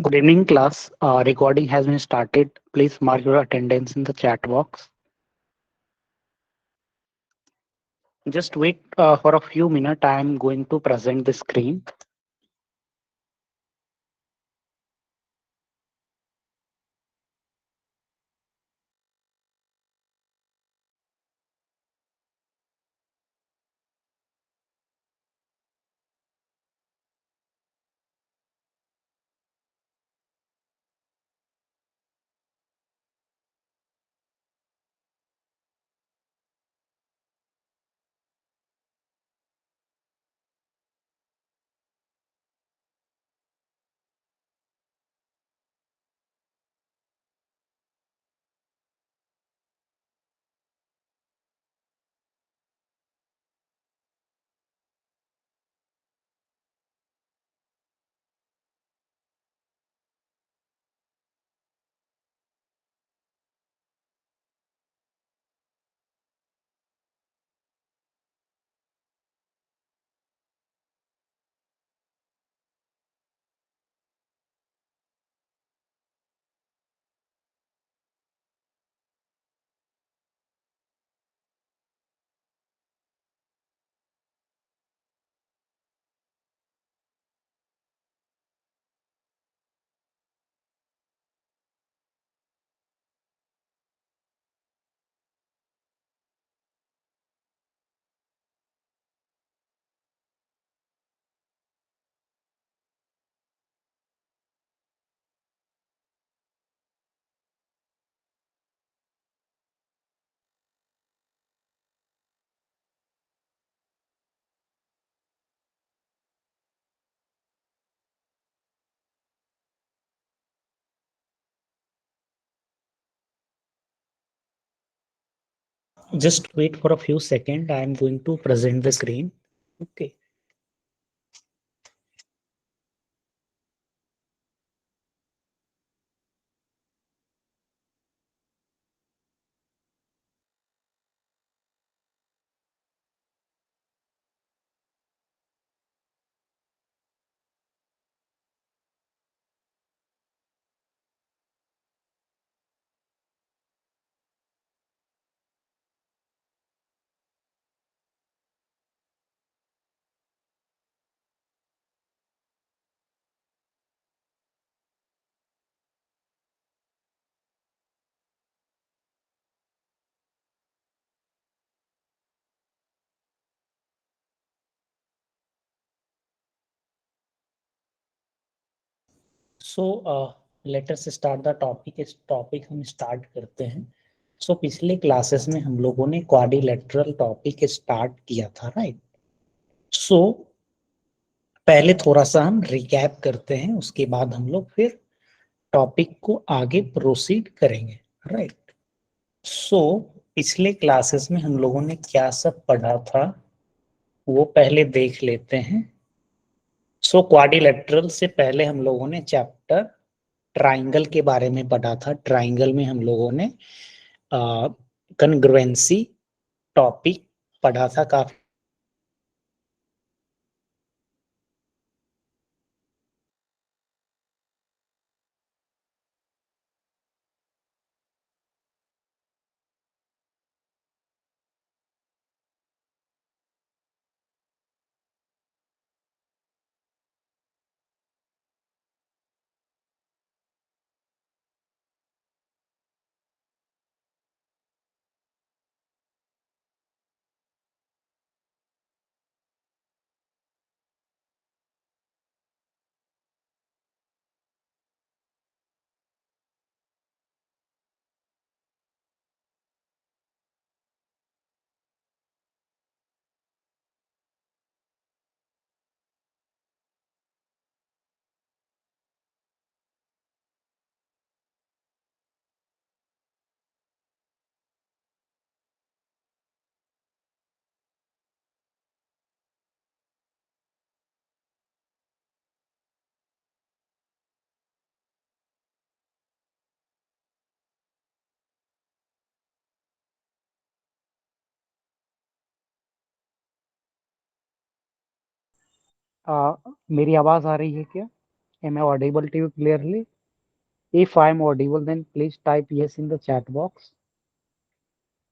Good evening, class. Recording has been started. Please mark your attendance in the chat box. Just wait for a few minutes. I am going to present the screen. Just wait for a few seconds. I am going to present the screen. Okay. So let us start the topic. इस topic हम start करते हैं. सो पिछले classes में हम लोगों ने quadrilateral topic start किया था, राइट? सो पहले थोड़ा सा हम रिकैप करते हैं, उसके बाद हम लोग फिर टॉपिक को आगे प्रोसीड करेंगे, राइट? सो पिछले क्लासेस में हम लोगों ने क्या सब पढ़ा था वो पहले देख लेते हैं. सो क्वाड्रिलेटरल से पहले हम लोगों ने चैप्टर ट्राइंगल के बारे में पढ़ा था. ट्राइंगल में हम लोगों ने कन्ग्रुएंसी टॉपिक पढ़ा था. काफी मेरी आवाज आ रही है क्या? Am I audible to you clearly? If I am audible, then please type yes in the chat box.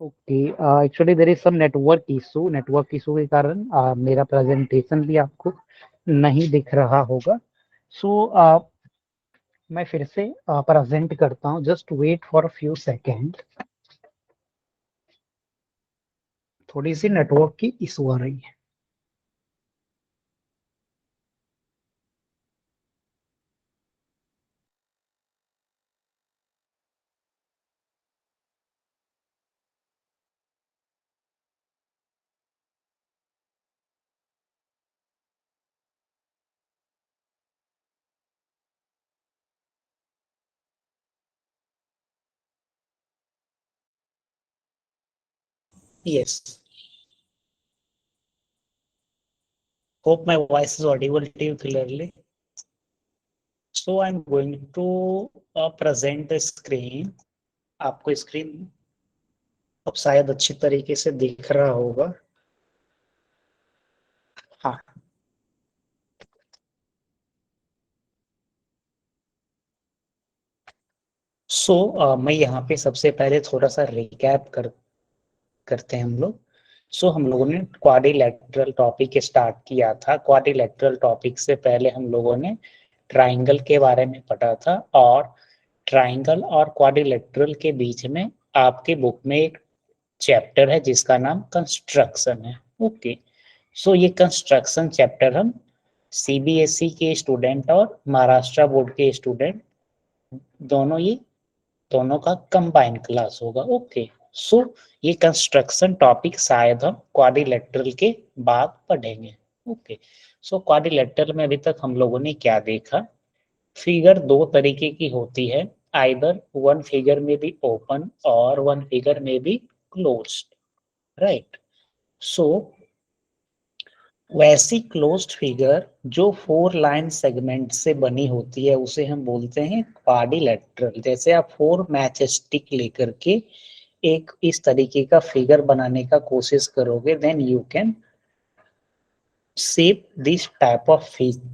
Okay, actually there is some network issue. Network issue के कारण मेरा प्रेजेंटेशन भी आपको नहीं दिख रहा होगा. सो मैं फिर से प्रेजेंट करता हूँ. Just wait for a few second. थोड़ी सी नेटवर्क की इशू आ रही है. Yes. Hope my voice is audible to you clearly. So I'm going to present the screen. आपको स्क्रीन अब शायद अच्छी तरीके से दिख रहा होगा. हाँ. मैं यहाँ पे सबसे पहले थोड़ा सा रिकैप करते हैं हम लोग. हम लोगों ने क्वाड्रिलैटरल टॉपिक स्टार्ट किया था. क्वाड्रिलैटरल टॉपिक से पहले हम लोगों ने ट्राइंगल के बारे में पढ़ा था, और ट्राइंगल और क्वाड्रिलैटरल के बीच में आपके बुक में एक चैप्टर है जिसका नाम कंस्ट्रक्शन है. ओके. ये कंस्ट्रक्शन चैप्टर हम सीबीएसई के स्टूडेंट और महाराष्ट्र बोर्ड के स्टूडेंट दोनों का कंबाइन क्लास होगा. ओके. ये कंस्ट्रक्शन टॉपिक शायद हम क्वाड्रिलैटरल के बाद पढ़ेंगे. ओके. क्वाड्रिलैटरल में अभी तक हम लोगों ने क्या देखा? फिगर दो तरीके की होती है. आइदर वन फिगर में बी ओपन और वन फिगर में बी क्लोज्ड. राइट. सो वैसी क्लोज्ड फिगर जो 4 लाइन सेगमेंट से बनी होती है उसे हम बोलते हैं क्वाड्रिलैटरल. जैसे आप 4 मैच स्टिक लेकर के एक इस तरीके का फिगर बनाने का कोशिश करोगे, then you can shape this type of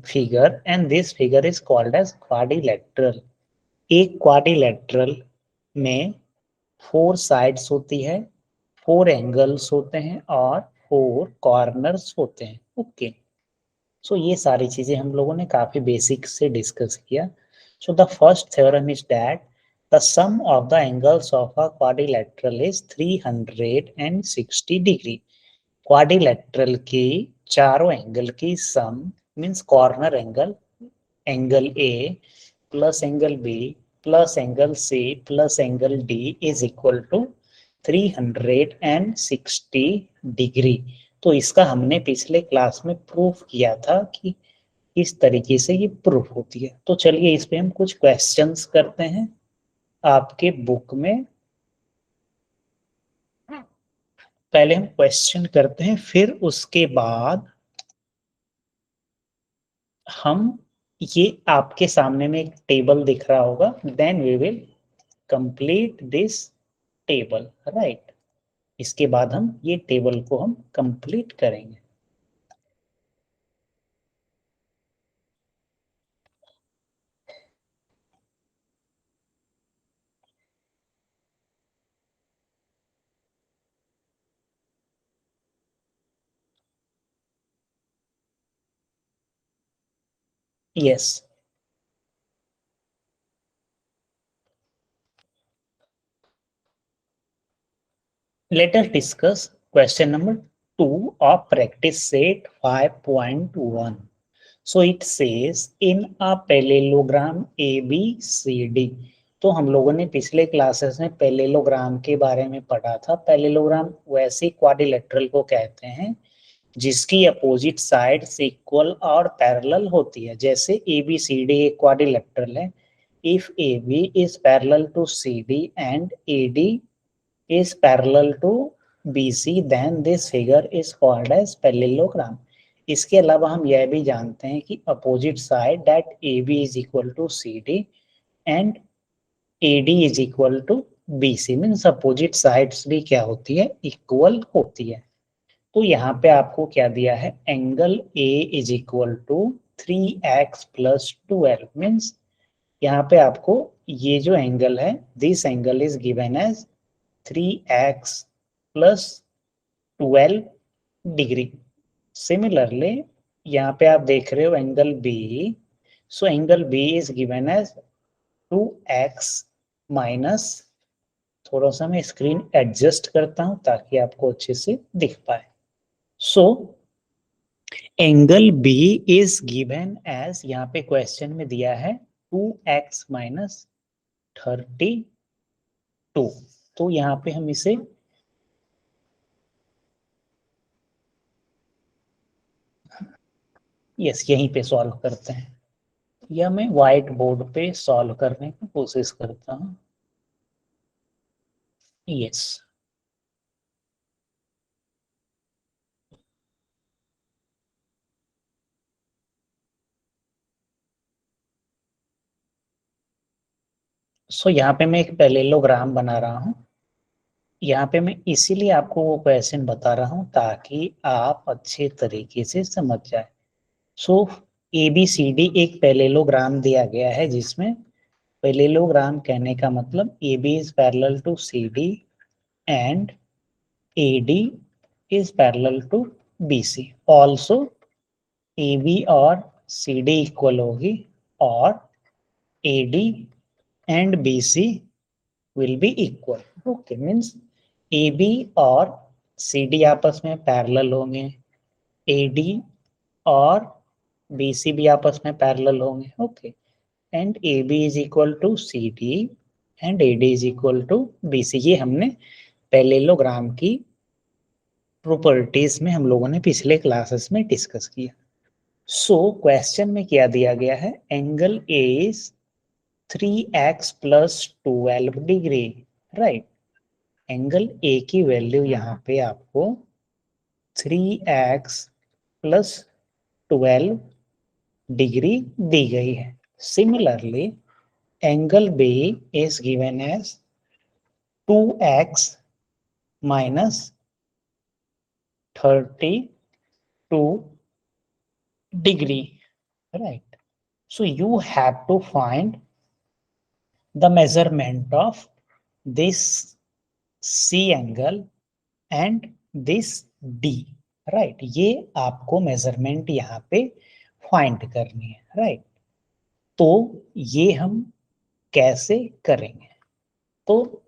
figure, and this figure is called as quadrilateral. एक क्वाड्रिलैटरल में 4 साइड्स होती है, 4 एंगल्स होते हैं और 4 कॉर्नर्स होते हैं. ओके. ये सारी चीजें हम लोगों ने काफी बेसिक से डिस्कस किया. The first theorem is that the sum of the angles of a quadrilateral is 360 degree. Quadrilateral की चारों एंगल की sum means corner angle, angle A plus angle B plus angle C plus angle D is equal to 360 degree. इसका हमने पिछले class में proof किया था कि इस तरीके से ये प्रूफ होती है. चलिए इस पे हम कुछ क्वेश्चंस करते हैं. आपके बुक में पहले हम क्वेश्चन करते हैं, फिर उसके बाद हम ये आपके सामने में एक टेबल दिख रहा होगा, then we will complete this table. Right. इसके बाद हम ये टेबल को हम कंप्लीट करेंगे. Yes. Let us discuss question number 2 of practice set 5.1. It says in a parallelogram ABCD. हम लोगों ने पिछले क्लासेस में पैरेललोग्राम के बारे में पढ़ा था. पैरेललोग्राम वैसे क्वाड्रिलैटरल को कहते हैं जिसकी अपोजिट साइड्स इक्वल और पैरेलल होती है. जैसे ABCD एक क्वाड्रिलैटरल है. If AB is parallel to CD and AD is parallel to BC, then this figure is called as parallelogram. इसके अलावा हम यह भी जानते हैं कि opposite side that AB is equal to CD and AD is equal to BC means opposite sides भी क्या होती है? इक्वल होती है. यहाँ पे आपको क्या दिया है? Angle A is equal to 3x plus 12 मीन्स यहाँ पे आपको ये जो एंगल है, this angle is given as 3x plus 12 degree. Similarly यहाँ पे आप देख रहे हो angle B, so angle B is given as 2x minus, थोड़ा सा मैं स्क्रीन एडजस्ट करता हूं ताकि आपको अच्छे से दिख पाए। So angle B is given as, यहाँ पे क्वेश्चन में दिया है 2x माइनस 32। तो यहाँ पे हम इसे यहीं पे सॉल्व करते हैं, या मैं व्हाइट बोर्ड पे सॉल्व करने की कोशिश करता हूँ। यस, सो यहाँ पे मैं एक पैरेललोग्राम बना रहा हूँ। यहाँ पे मैं इसीलिए आपको वो क्वेश्चन बता रहा हूँ ताकि आप अच्छे तरीके से समझ जाए। सो ABCD एक पैरेललोग्राम दिया गया है, जिसमें पैरेललोग्राम कहने का मतलब AB is parallel to CD and AD is parallel to BC। Also AB और CD इक्वल होगी और AD and BC will be equal। okay, means AB और CD आपस में पैरेलल होंगे, AD और BC भी आपस में पैरेलल होंगे। Okay, and AB is equal to CD and AD is equal to BC। ये हमने पैरेललोग्राम की प्रॉपर्टीज में हम लोगों ने पिछले क्लासेस में डिस्कस किया। सो क्वेश्चन में क्या दिया गया है, angle A is 3x plus 12 degree, right. Angle A की वैल्यू यहाँ पे आपको 3x प्लस 12 डिग्री दी गई है। Similarly angle B is given as 2x minus 32 degree, right? So you have to find the measurement of this C angle and this D, right? ये आपको measurement यहाँ पे फाइंड करनी है, राइट। तो ये हम कैसे करेंगे, तो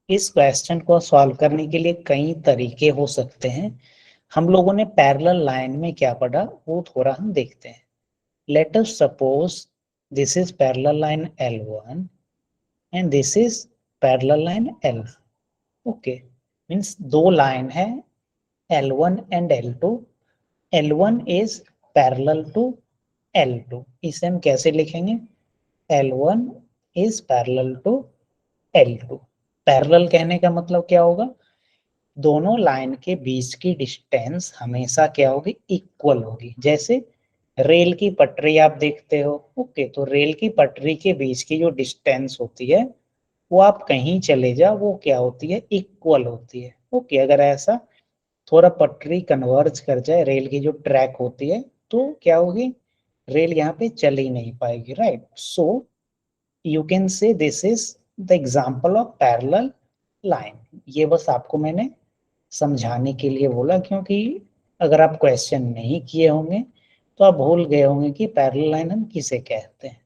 इस क्वेश्चन को सॉल्व करने के लिए कई तरीके हो सकते हैं। हम लोगों ने पैरेलल लाइन में क्या पढ़ा वो थोड़ा हम देखते हैं। Let us suppose this is parallel line L1 and this is parallel line L। Okay, means दो लाइन है L1 and L2। L1 is parallel to L2। इसे हम कैसे लिखेंगे, L1 is parallel to L2। Parallel कहने का मतलब क्या होगा, दोनों लाइन के बीच की डिस्टेंस हमेशा क्या होगी, इक्वल होगी। जैसे रेल की पटरी आप देखते हो, ओके, तो रेल की पटरी के बीच की जो डिस्टेंस होती है वो आप कहीं चले जाओ वो क्या होती है, इक्वल होती है। ओके, अगर ऐसा थोड़ा पटरी कन्वर्ज कर जाए, रेल की जो ट्रैक होती है, तो क्या होगी, रेल यहाँ पे चल ही नहीं पाएगी, राइट। सो यू कैन से this is the example of parallel line. ये बस आपको मैंने समझाने के लिए बोला, क्योंकि अगर आप क्वेश्चन नहीं किए होंगे तो आप भूल गए होंगे कि पैरेलल लाइन हम किसे कहते हैं।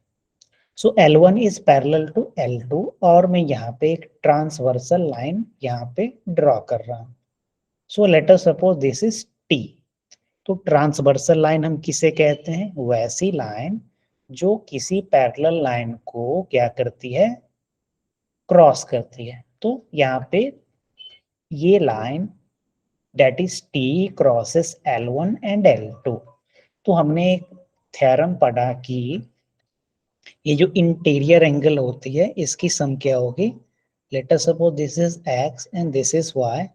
सो L1 is parallel to L2 और मैं यहाँ पे एक ट्रांसवर्सल लाइन यहाँ पे ड्रॉ कर रहा हूँ। So let us suppose this is T। तो ट्रांसवर्सल लाइन हम किसे कहते हैं, वैसी लाइन जो किसी पैरेलल लाइन को क्या करती है, क्रॉस करती है। तो यहाँ पे ये line that is T crosses L1 and L2। तो हमने एक थ्योरम पढ़ा कि ये जो इंटीरियर एंगल होती है इसकी सम क्या होगी, let us suppose this is x and this is y।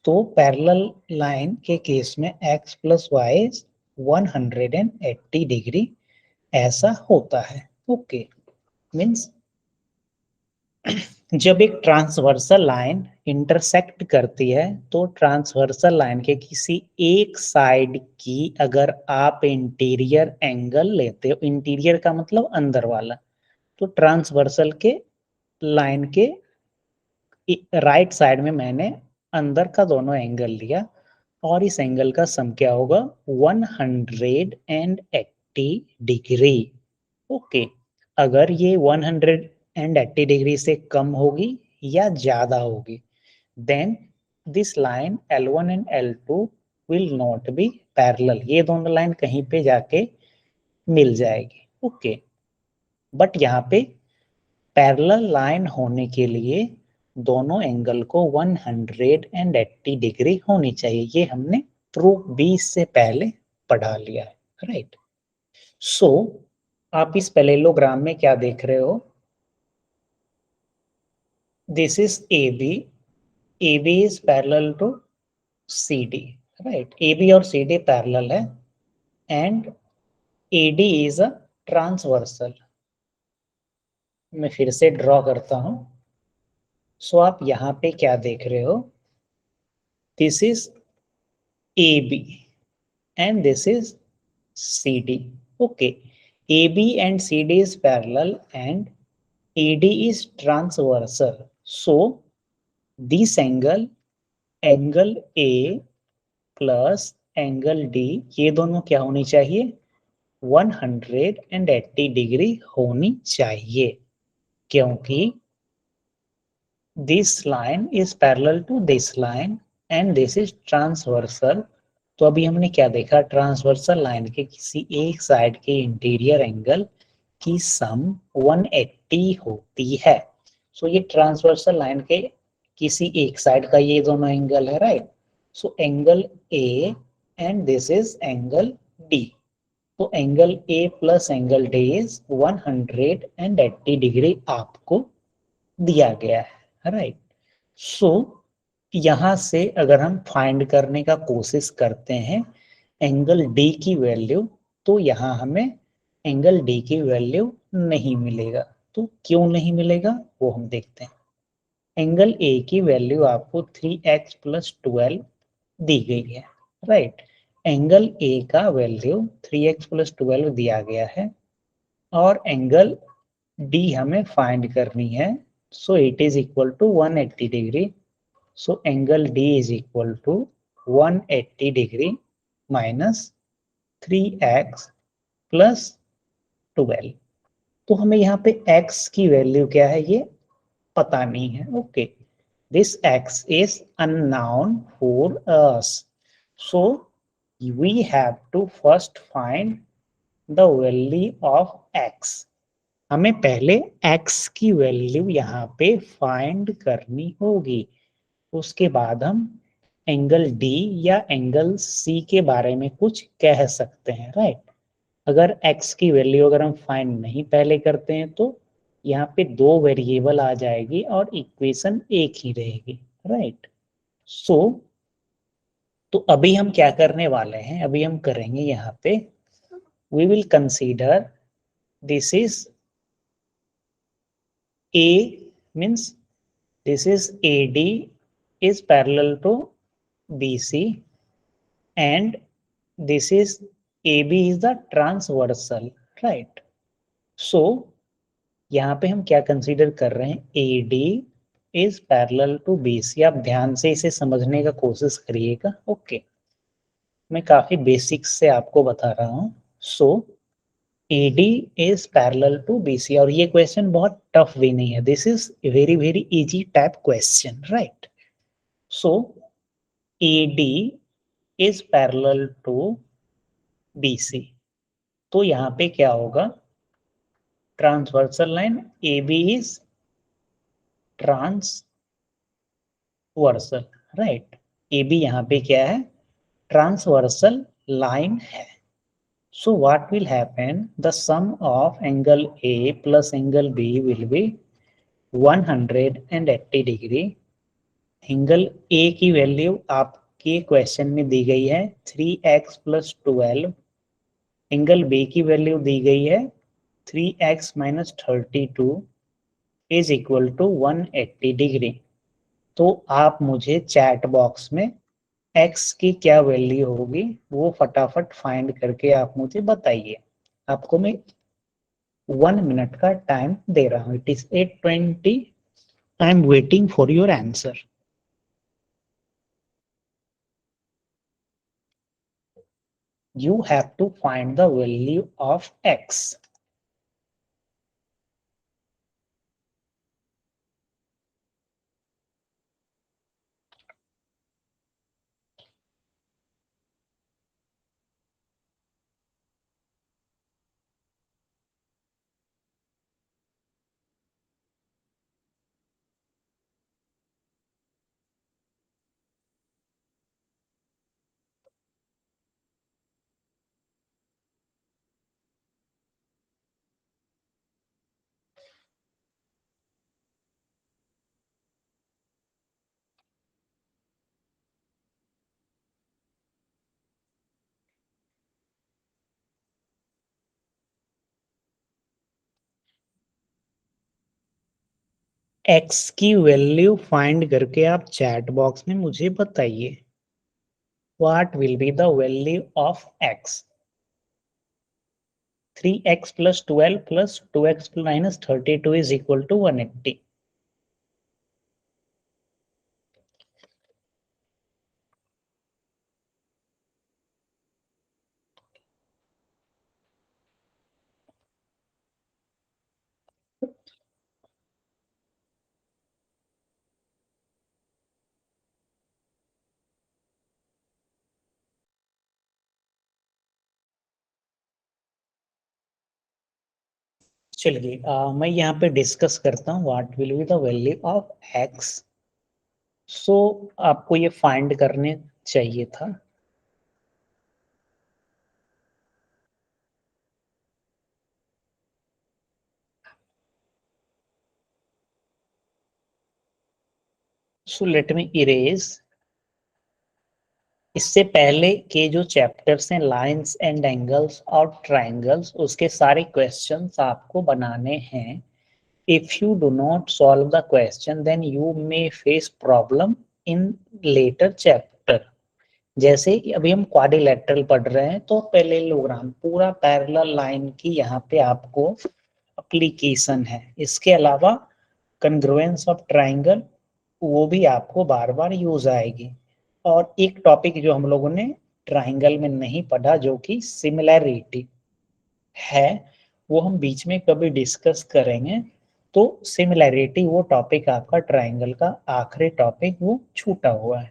तो पैरेलल लाइन के केस में x प्लस वाई 180 डिग्री ऐसा होता है। ओके, मीन्स जब एक ट्रांसवर्सल लाइन इंटरसेक्ट करती है तो ट्रांसवर्सल लाइन के किसी एक साइड की अगर आप इंटीरियर एंगल लेते हो, इंटीरियर का मतलब अंदर वाला, तो ट्रांसवर्सल के लाइन के राइट साइड में मैंने अंदर का दोनों एंगल लिया और इस एंगल का सम क्या होगा 180 डिग्री। ओके, अगर ये 180 डिग्री से कम होगी या ज्यादा होगी then this line L1 and L2 will not be parallel, ये दोनों लाइन कहीं पे जाके मिल जाएगी। ओके, बट यहाँ पे पैरेलल लाइन होने के लिए दोनों एंगल को 180 डिग्री होनी चाहिए, ये हमने प्रूफ 20 से पहले पढ़ा लिया है, राइट। सो आप इस पैरेललोग्राम में क्या देख रहे हो, this is AB is parallel to CD, right? AB और CD पैरेलल है and AD is a transversal। मैं फिर से ड्रॉ करता हूं। सो आप यहाँ पे क्या देख रहे हो, this is AB and this is CD। okay, AB and CD is parallel and AD is transversal, so this angle A plus angle D, ये दोनों क्या होनी चाहिए 180 डिग्री होनी चाहिए, क्योंकि this line is parallel to this line and this is transversal. तो अभी हमने क्या देखा, ट्रांसवर्सल लाइन के किसी एक साइड के इंटीरियर एंगल की सम 180 होती है। सो ये ट्रांसवर्सल लाइन के किसी एक साइड का ये दोनों एंगल है, right. So angle A and this is angle D। तो angle A plus angle D is 180 degree आपको दिया गया है, राइट। सो यहां से अगर हम फाइंड करने का कोशिश करते हैं एंगल D की वैल्यू, तो यहाँ हमें एंगल D की वैल्यू नहीं मिलेगा। तो क्यों नहीं मिलेगा वो हम देखते हैं। एंगल A की वैल्यू आपको 3x प्लस 12 दी गई है, राइट। एंगल A का वैल्यू 3x प्लस 12 दिया गया है और एंगल D हमें फाइंड करनी है। So it is equal to 180 degree. So angle D is equal to 180 degree minus 3x plus 12। तो हमें यहाँ पे x की वैल्यू क्या है ये पता नहीं है। Okay, this x is unknown for us, so we have to first find the value of x। हमें पहले x की वैल्यू यहाँ पे फाइंड करनी होगी, उसके बाद हम एंगल D या एंगल C के बारे में कुछ कह सकते हैं, राइट। अगर x की वैल्यू अगर हम फाइंड नहीं पहले करते हैं तो यहाँ पे दो वेरिएबल आ जाएगी और इक्वेशन एक ही रहेगी, राइट। सो तो अभी हम क्या करने वाले हैं, अभी हम करेंगे यहाँ पे we will consider this is A means this is AD is parallel to BC and this is AB is the transversal, right। so यहाँ पे हम क्या कंसीडर कर रहे हैं, AD is parallel to BC। आप ध्यान से इसे समझने का कोशिश करिएगा। ओके, मैं काफी बेसिक्स से आपको बता रहा हूँ। So AD is parallel to BC और ये क्वेश्चन बहुत टफ भी नहीं है, this is very very easy type question, right. So AD is parallel to BC, तो यहाँ पे क्या होगा, transversal line AB is transversal, right. AB यहाँ पे क्या है, ट्रांसवर्सल लाइन है। So what will happen, the sum of angle A plus angle B will be 180 degree. Angle A की वैल्यू आपके क्वेश्चन में दी गई है 3x प्लस 12। एंगल B की वैल्यू दी गई है 3x minus 32। Is equal to 180 degree. तो आप मुझे चैट बॉक्स में x की क्या वैल्यू होगी वो फटाफट फाइंड करके आप मुझे बताइए। आपको मैं 1 मिनट का टाइम दे रहा हूँ। It is 8:20। I am waiting for your answer. You have to find the value of x. x की वैल्यू फाइंड करके आप चैट बॉक्स में मुझे बताइए। What will be the value of x? 3x plus 12 plus 2x minus 32 is equal to 180. चलिए मैं यहाँ पे डिस्कस करता हूँ what will be the value of x। So आपको ये फाइंड करने चाहिए था। So let me erase. इससे पहले के जो चैप्टर्स हैं लाइंस एंड एंगल्स और ट्रायंगल्स, उसके सारे क्वेश्चंस आपको बनाने हैं। If you do not solve the question then you may face problem in later chapter. जैसे अभी हम क्वाड्रिलेटरल पढ़ रहे हैं तो पैरेललोग्राम पूरा पैरेलल लाइन की यहाँ पे आपको एप्लीकेशन है। इसके अलावा कंग्रुएंस ऑफ ट्रायंगल वो भी आपको बार बार यूज आएगी। और एक टॉपिक जो हम लोगों ने ट्रायंगल में नहीं पढ़ा जो कि सिमिलैरिटी है, वो हम बीच में कभी डिस्कस करेंगे। तो सिमिलैरिटी वो टॉपिक आपका ट्रायंगल का आखिरी टॉपिक वो छूटा हुआ है।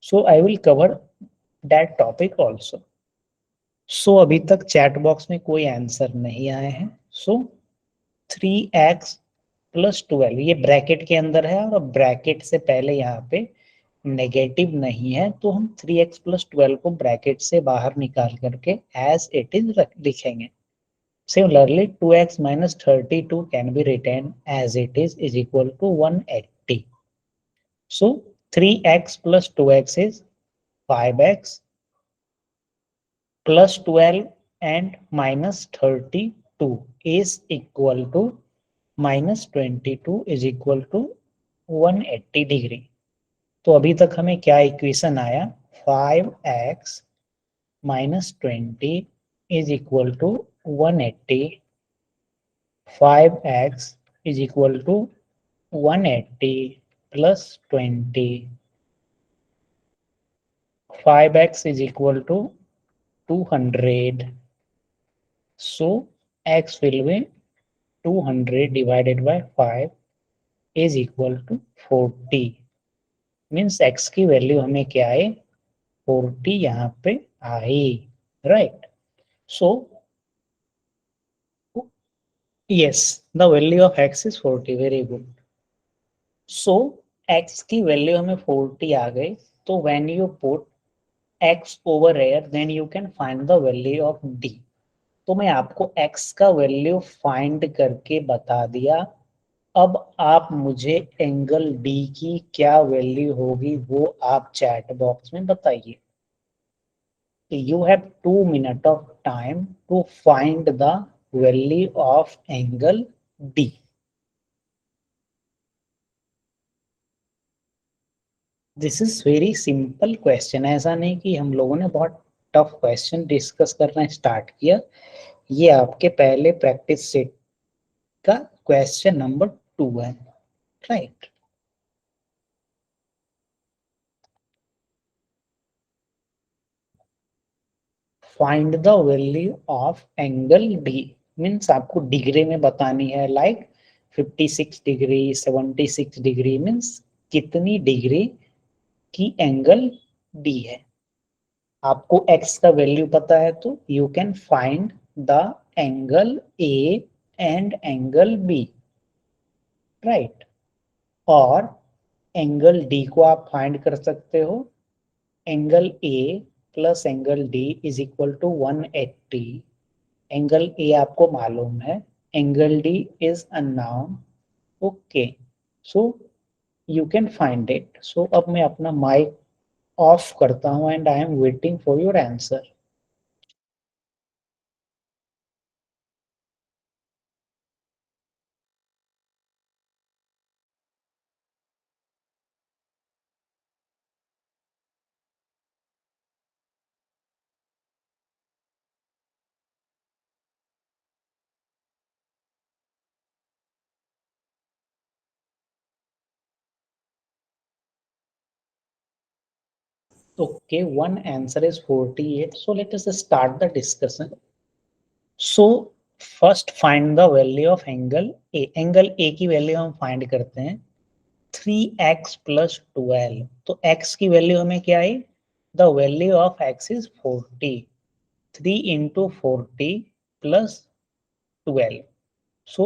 So I will cover that topic also. So अभी तक चैट बॉक्स में कोई आंसर नहीं आए हैं। सो 3x प्लस 12 ये ब्रैकेट के अंदर है और ब्रैकेट से पहले यहाँ पे नेगेटिव नहीं है तो हम 3x प्लस 12 को ब्रैकेट से बाहर निकाल करके एज इट इज लिखेंगे। Similarly, 2x minus 32 can be written as it is equal to 180. So 3x plus 2x is 5x plus 12 and minus 32 is equal to minus 22 is equal to 180 degree. तो अभी तक हमें क्या equation आया? 5x minus 20 is equal to 180. 5x is equal to 180 plus 20. 5x is equal to 200. So x will be 200 divided by 5 is equal to 40. Means x की value हमें क्या है? 40 यहाँ पे आई। Right. So yes, the value of x is 40. Very good. So x की value हमें 40 आ गई। तो when you put x over here then you can find the value of d। तो मैं आपको x का वैल्यू फाइंड करके बता दिया। अब आप मुझे एंगल d की क्या वैल्यू होगी वो आप चैट बॉक्स में बताइए। You have 2 minutes of time to find the value of angle d। This is very simple question, ऐसा नहीं कि हम लोगों ने बहुत टफ क्वेश्चन डिस्कस करना स्टार्ट किया। ये आपके पहले प्रैक्टिस सेट का क्वेश्चन नंबर 2 है, right. Find the value of angle D, means आपको डिग्री में बतानी है, लाइक 56 डिग्री, 76 डिग्री, मीन्स कितनी डिग्री की एंगल डी है। आपको x का वैल्यू पता है तो you can find the angle A and angle B, right. और एंगल डी को आप फाइंड कर सकते हो, angle A plus angle D is equal to 180। Angle A आपको मालूम है, angle D is unknown, okay. So you can find it. So अब मैं अपना माइक ऑफ करता हूँ and I am waiting for your answer. Okay, one answer is 48. So let us start the discussion. So first find the value of angle A. Angle A की value हम find करते हैं 3x plus 12. तो x की value हमें क्या आई? The value of x is 40. 3 into 40 plus 12. So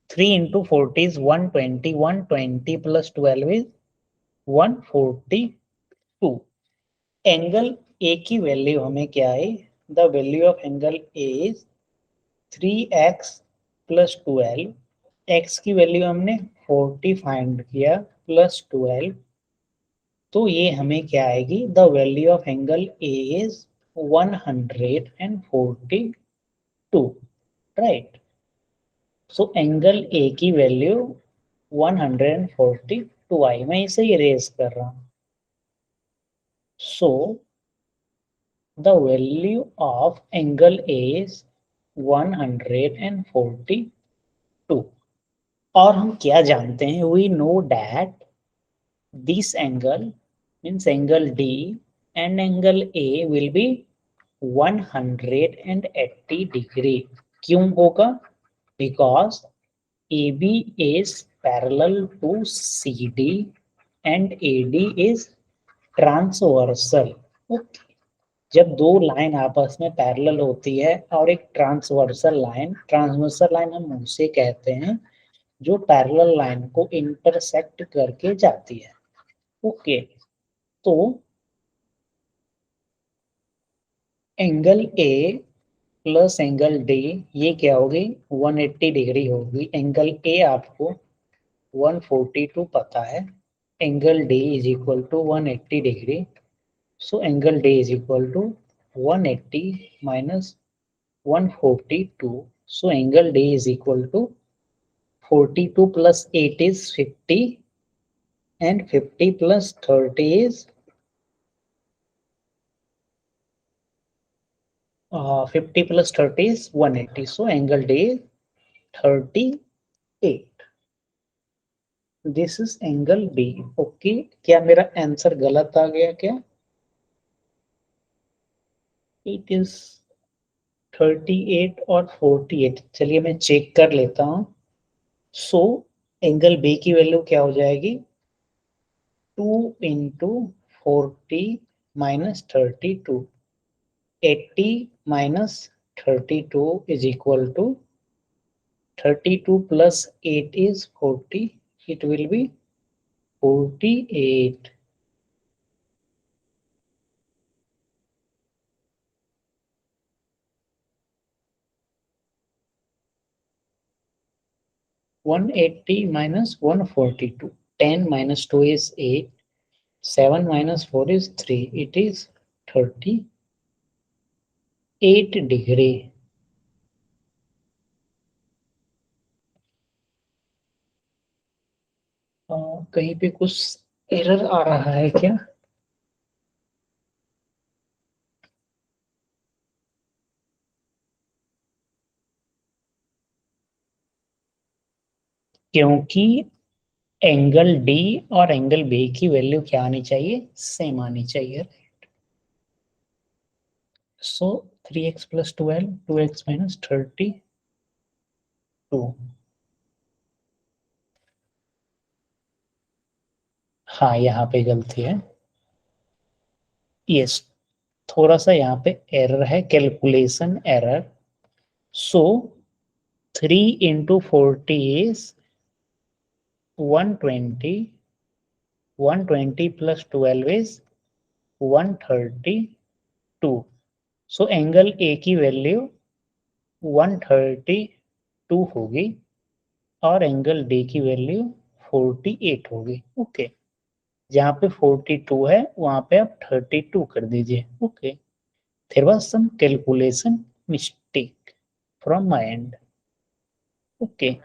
3 into 40 is 120. 120 plus 12 is 142. Angle A की value हमें क्या है? The value of angle A is 3x plus 12। X की वैल्यू हमने 40 फाइंड किया प्लस 12, तो ये हमें क्या आएगी? The value of angle A is 142, right. So angle A की वैल्यू 142 आई। मैं इसे इरेज कर रहा हूँ। सो the value of angle A is 142. और हम क्या जानते हैं? We know that this angle means angle D and angle A will be 180 degree. क्यों होगा? Because AB is parallel to CD and AD is transversal. Okay. जब दो line आपस में पैरेलल होती है और एक ट्रांसवर्सल लाइन हम उसे कहते हैं जो पैरेलल लाइन को इंटरसेक्ट करके जाती है, ओके। तो angle A plus angle D ये क्या होगी? 180 डिग्री होगी। एंगल ए आपको 142 पता है, angle D is equal to 180 degree. So angle D is equal to 180 minus 142. So angle D is equal to 42 plus 8 is 50 and 50 plus 30 is 50 plus 30 is 180. So angle D is 38. This is angle B. Okay. क्या मेरा answer गलत आ गया क्या? It is 38 और 48। चलिए मैं check कर लेता हूँ। सो एंगल बी की वैल्यू क्या हो जाएगी? 2 into 40 minus 32. 80 minus 32 is equal to 32 plus 8 is 40. It will be 48. One 80 minus 142. 10 minus 2 is 8. 7 minus 4 is 3. It is 38 degree. कहीं पे कुछ एरर आ रहा है क्या? क्योंकि एंगल डी और एंगल बी की वैल्यू क्या आनी चाहिए? सेम आनी चाहिए। सो 3x प्लस 12, 2x माइनस 32। हाँ, यहाँ पे गलती है। यस, थोड़ा सा यहाँ पे एरर है, calculation error. So 3 into 40 is 120, 120 plus 12 is 132। So angle A की वैल्यू 132 होगी और एंगल डी की वैल्यू 48 होगी। ओके, जहाँ पे 42 है वहां पे आप 32 कर दीजिए। Okay, there was some calculation mistake from my end. Okay,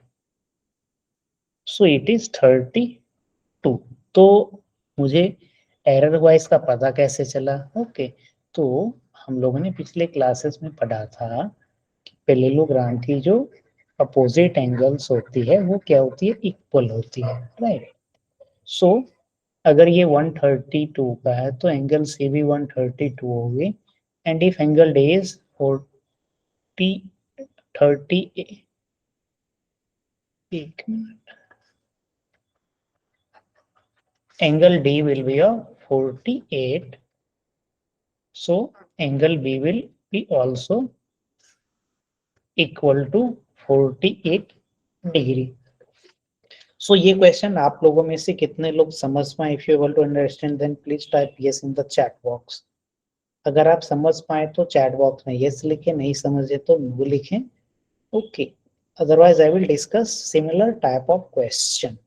so it is 32। तो मुझे एरर वाइज का पता कैसे चला? ओके, तो हम लोगों ने पिछले क्लासेस में पढ़ा था कि पैरेललोग्राम की जो अपोजिट एंगल्स होती है वो क्या होती है? इक्वल होती है, राइट? सो अगर ये 132 का है तो एंगल सी भी 132 होगी। And if angle D is 40, 30, एक minute, angle D will be of 48, so angle B will be also equal to 48 degree. So ये क्वेश्चन आप लोगों में से कितने लोग समझ पाए? If you able to understand then please type yes in the chat box. अगर आप समझ पाए तो चैट बॉक्स में यस लिखें, नहीं समझे तो नो लिखें। Okay, otherwise I will discuss similar type of question.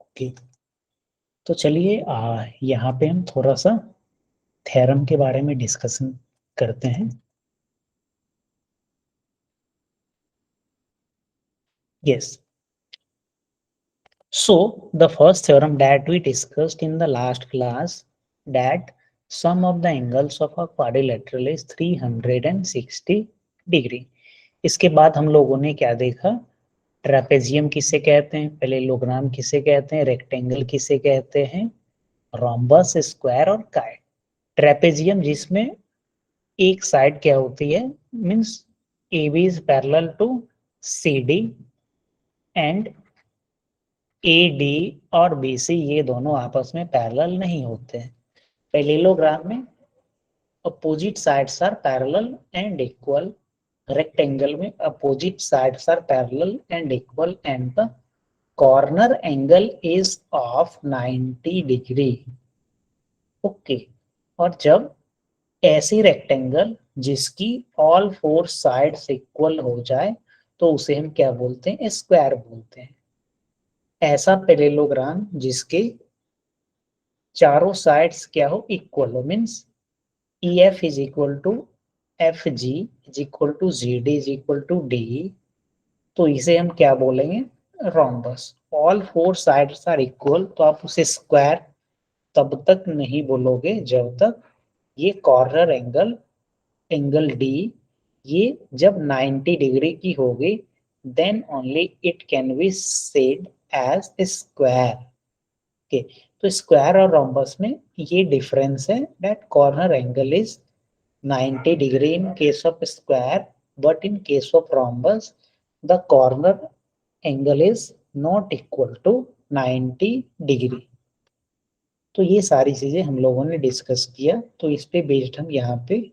Okay. तो चलिए यहाँ पे हम थोड़ा सा थ्योरम के बारे में डिस्कशन करते हैं। Yes. So the first theorem that we discussed in the last class, that sum of the angles of a quadrilateral is 360 degree. इसके बाद हम लोगों ने क्या देखा? ट्रेपेजियम किसे कहते हैं, पैरेललोग्राम किसे कहते हैं, रेक्टेंगल किसे कहते हैं, रोम्बस, स्क्वायर और काइट। ट्रेपेजियम जिसमें एक साइड क्या होती है, means A B is parallel to C D and A D और बी सी ये दोनों आपस में पैरेलल नहीं होते हैं। पैरेललोग्राम में opposite sides are parallel and equal. Rectangle में opposite sides are parallel and equal and the corner angle is of 90 degree. Okay, और जब ऐसी रेक्टेंगल जिसकी ऑल फोर साइड्स इक्वल हो जाए तो उसे हम क्या बोलते हैं? स्क्वायर बोलते हैं। ऐसा पैरेललोग्राम जिसके चारों साइड्स क्या हो? इक्वल हो, means E F is equal to F G is equal to G D is equal to D, तो इसे हम क्या बोलेंगे? Rhombus. All four sides are equal, तो आप उसे स्क्वायर तब तक नहीं बोलोगे जब तक ये कॉर्नर एंगल, एंगल डी, ये जब 90 डिग्री की होगी, then only it can be said as square. Okay, तो स्क्वायर और रोम्बस में ये डिफरेंस है, that corner angle is 90 degree in case of square, but in case of rhombus the corner angle is not equal to 90 degree. तो ये सारी चीजें हम लोगों ने डिस्कस किया, तो इस पे बेस्ड हम यहाँ पे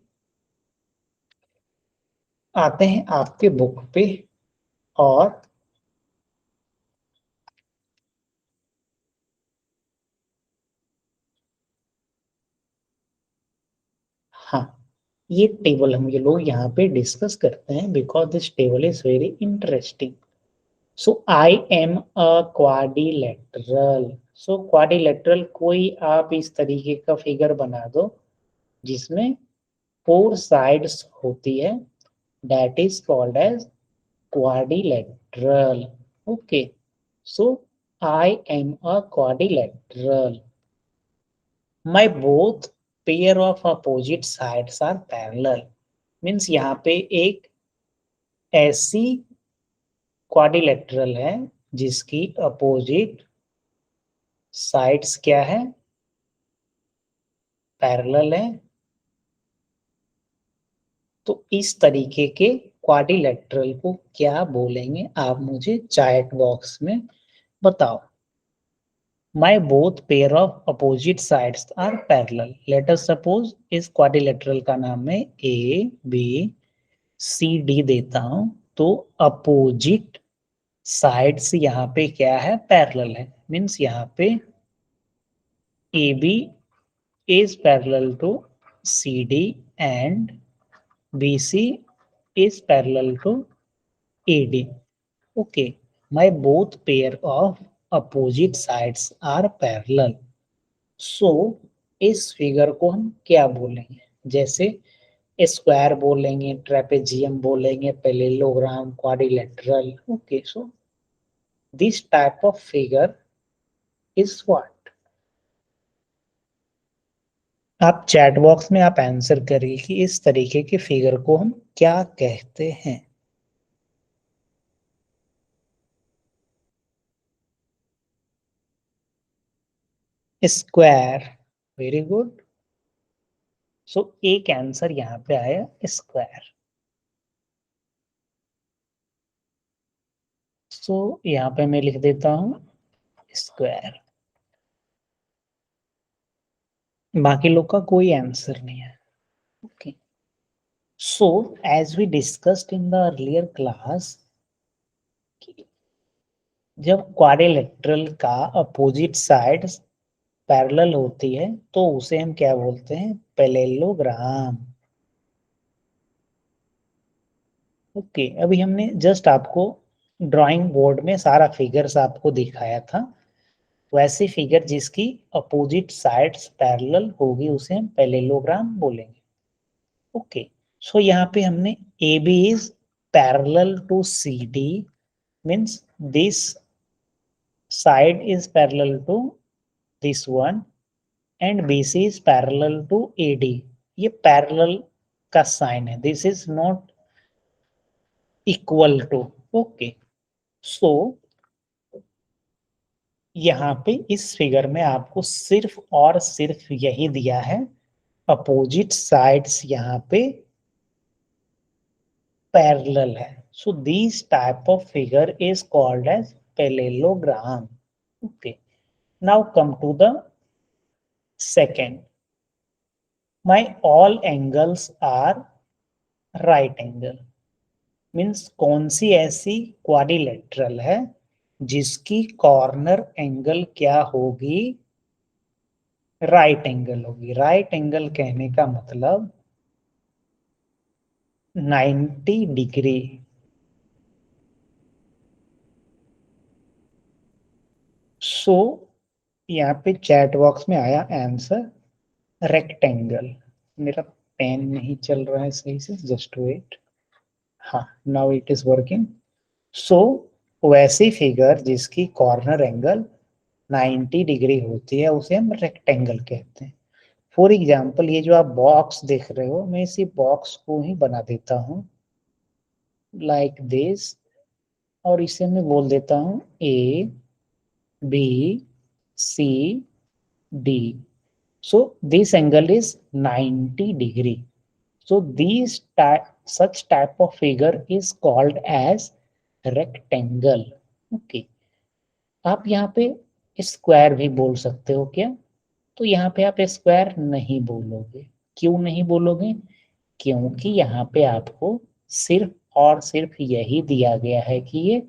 आते हैं आपके बुक पे। और हाँ, ये टेबल हम ये लोग यहाँ पे डिस्कस करते हैं because this table is very interesting. So I am a quadrilateral, so quadrilateral कोई आप इस तरीके का फिगर बना दो जिसमें 4 साइड्स होती है, that is called as quadrilateral. Okay, so I am a quadrilateral. My both pair of opposite sides are parallel. Means यहाँ पे एक ऐसी क्वाड्रिलेटरल है जिसकी अपोजिट साइड्स क्या है, पैरेलल है। तो इस तरीके के क्वाड्रिलेटरल को क्या बोलेंगे आप मुझे चैट बॉक्स में बताओ। My both pair of opposite sides are parallel. Let us suppose इस quadrilateral का नाम मैं A, B, C, D देता हूं, तो opposite sides यहाँ पे क्या है, parallel है। मीन्स यहाँ पे AB is parallel to CD and BC is parallel to AD. Okay, my both pair of opposite sides are parallel. सो इस फिगर को हम क्या बोलेंगे, जैसे स्क्वायर बोलेंगे, ट्रेपेजियम बोलेंगे, parallelogram, quadrilateral. Okay, so this type of figure is what. आप chat box में आप आंसर करिए कि इस तरीके के फिगर को हम क्या कहते हैं। Square, very good. सो एक आंसर यहाँ पे आया स्क्वायर। सो यहाँ पे मैं लिख देता हूं स्क्वायर। बाकी लोग का कोई आंसर नहीं है। Okay, so as we discussed in the earlier class, जब क्वाड्रिलेटरल का अपोजिट साइड्स पैरेलल होती है तो उसे हम क्या बोलते हैं, पैरेललोग्राम। ओके, अभी हमने जस्ट आपको ड्राइंग बोर्ड में सारा फिगर्स आपको दिखाया था, वैसी फिगर जिसकी अपोजिट साइड्स पैरेलल होगी उसे हम पैरेललोग्राम बोलेंगे। ओके, सो यहाँ पे हमने A B is parallel to C D, means this side is parallel to this one and BC is parallel to AD। ये parallel का साइन है, this is not equal to। Okay, so यहाँ पे इस figure में आपको सिर्फ और सिर्फ यही दिया है, अपोजिट साइड्स यहाँ पे पैरेलल है। So this type of figure is called as parallelogram. Okay, now come to the second. My all angles are right angle। Means कौन सी ऐसी क्वाड्रिलेटरल है जिसकी कॉर्नर एंगल क्या होगी, राइट एंगल होगी। राइट एंगल कहने का मतलब 90 डिग्री। सो यहाँ पे चैट बॉक्स में आया आंसर रेक्टेंगल। मेरा पेन नहीं चल रहा है सही से, जस्ट वेट। हाँ, नाउ इट इज वर्किंग। सो वैसी फिगर जिसकी कॉर्नर एंगल 90 डिग्री होती है उसे हम रेक्टेंगल कहते हैं। फॉर एग्जाम्पल ये जो आप बॉक्स देख रहे हो, मैं इसी बॉक्स को ही बना देता हूँ लाइक दिस, और इसे मैं बोल देता हूँ A B C D. So this angle is 90 degree. So this such type of figure is called as rectangle। Okay, आप यहाँ पे स्क्वायर भी बोल सकते हो क्या, तो यहाँ पे आप स्क्वायर नहीं बोलोगे। क्यों नहीं बोलोगे, क्योंकि यहाँ पे आपको सिर्फ और सिर्फ यही दिया गया है कि ये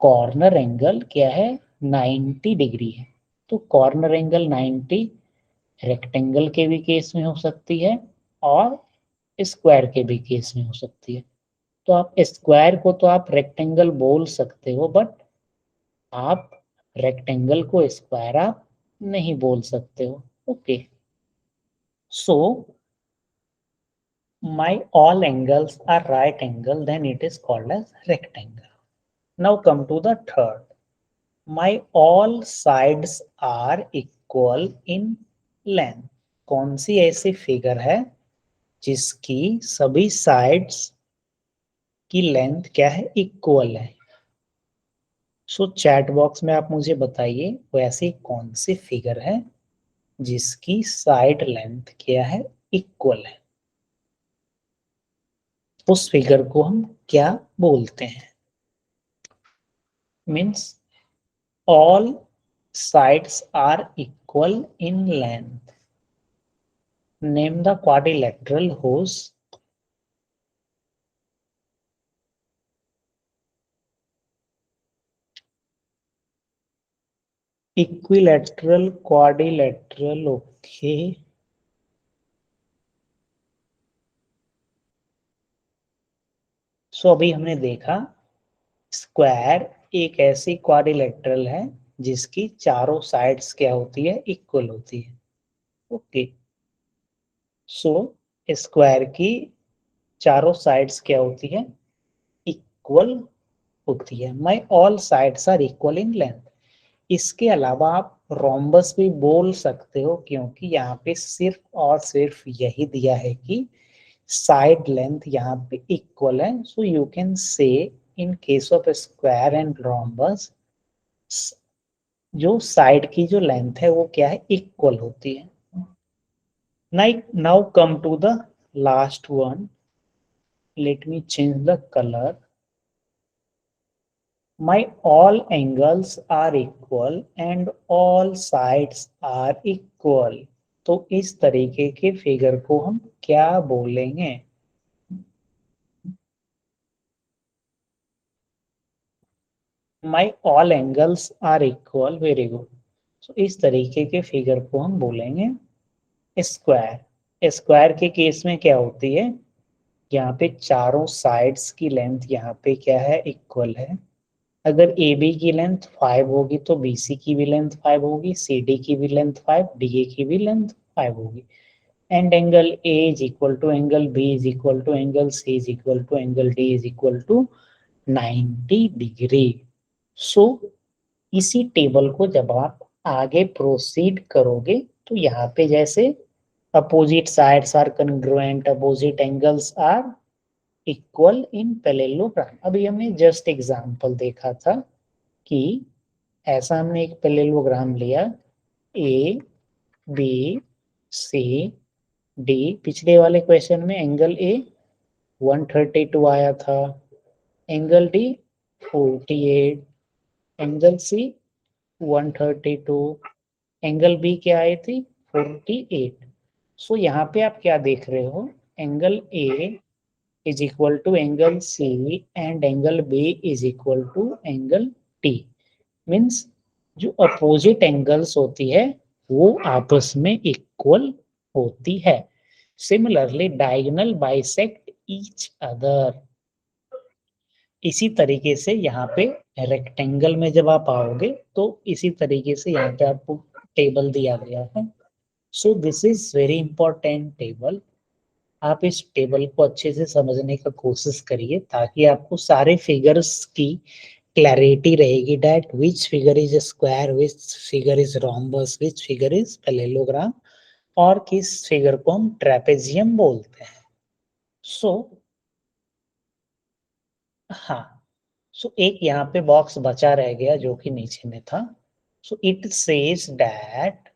कॉर्नर एंगल क्या है, 90 डिग्री है। तो कॉर्नर एंगल 90 रेक्टेंगल के भी केस में हो सकती है और स्क्वायर के भी केस में हो सकती है। तो आप स्क्वायर को तो आप रेक्टेंगल बोल सकते हो, बट आप रेक्टेंगल को स्क्वायर आप नहीं बोल सकते हो. Okay, so my all angles are right angle, then it is called as rectangle. Now come to the third. My all sides are equal in length. कौन सी ऐसी फिगर है जिसकी सभी साइड्स की लेंथ क्या है, इक्वल है. सो चैट बॉक्स में आप मुझे बताइए वैसी कौन सी फिगर है जिसकी साइड लेंथ क्या है, इक्वल है. उस फिगर को हम क्या बोलते हैं. Means all sides are equal in length. Name the quadrilateral whose equilateral, quadrilateral. Okay. सो अभी हमने देखा स्क्वायर एक ऐसी क्वाड्रिलेटरल है जिसकी चारों साइड्स क्या होती है, इक्वल होती है. ओके, सो स्क्वायर की चारों साइड्स क्या होती है, इक्वल होती है. My all sides are equal in length. इसके अलावा आप रोम्बस भी बोल सकते हो क्योंकि यहाँ पे सिर्फ और सिर्फ यही दिया है कि साइड लेंथ यहाँ पे इक्वल है. सो यू कैन से इन case of square and rhombus जो साइड की जो लेंथ है वो क्या है, इक्वल होती है. Now come to the last one. Let me change the colour. My all angles are equal and all sides are equal. तो इस तरीके के फिगर को हम क्या बोलेंगे. My all angles are equal. Very good. तो इस तरीके के फिगर को हम बोलेंगे स्क्वायर. स्क्वायर के केस में क्या होती है, यहाँ पे चारों साइड्स की लेंथ यहाँ पे क्या है, इक्वल है. अगर ए बी की लेंथ 5 होगी तो बी सी की भी लेंथ 5 होगी, सी डी की भी लेंथ 5, डी ए की भी लेंथ 5 होगी. And angle A is equal to angle B is equal to angle C is equal to angle D is equal to 90 degree. So इसी table को जब आप आगे प्रोसीड करोगे तो यहाँ पे जैसे opposite sides are congruent, opposite angles are equal in parallelogram. अभी हमने जस्ट एग्जांपल देखा था कि ऐसा हमने एक पैरेललोग्राम लिया ए बी सी डी. पिछले वाले क्वेश्चन में एंगल ए 132 आया था, angle D 48, angle C 132, angle B क्या आई थी 48. सो यहाँ पे आप क्या देख रहे हो, angle A is equal to angle C and angle B is equal to angle T. Means जो अपोजिट एंगल्स होती है वो आपस में इक्वल होती है. Similarly diagonal bisect each other. इसी तरीके से यहाँ पे रेक्टेंगल में जब आप आओगे तो इसी तरीके से यहाँ पे आपको टेबल दिया गया है. So this is very important table. आप इस टेबल को अच्छे से समझने का कोशिश करिए ताकि आपको सारे फिगर्स की क्लैरिटी रहेगी that which figure is a square, which figure is rhombus, which figure is parallelogram और किस फिगर को हम ट्रेपेजियम बोलते हैं. सो हाँ, सो एक यहाँ पे बॉक्स बचा रह गया जो कि नीचे में था. So it says that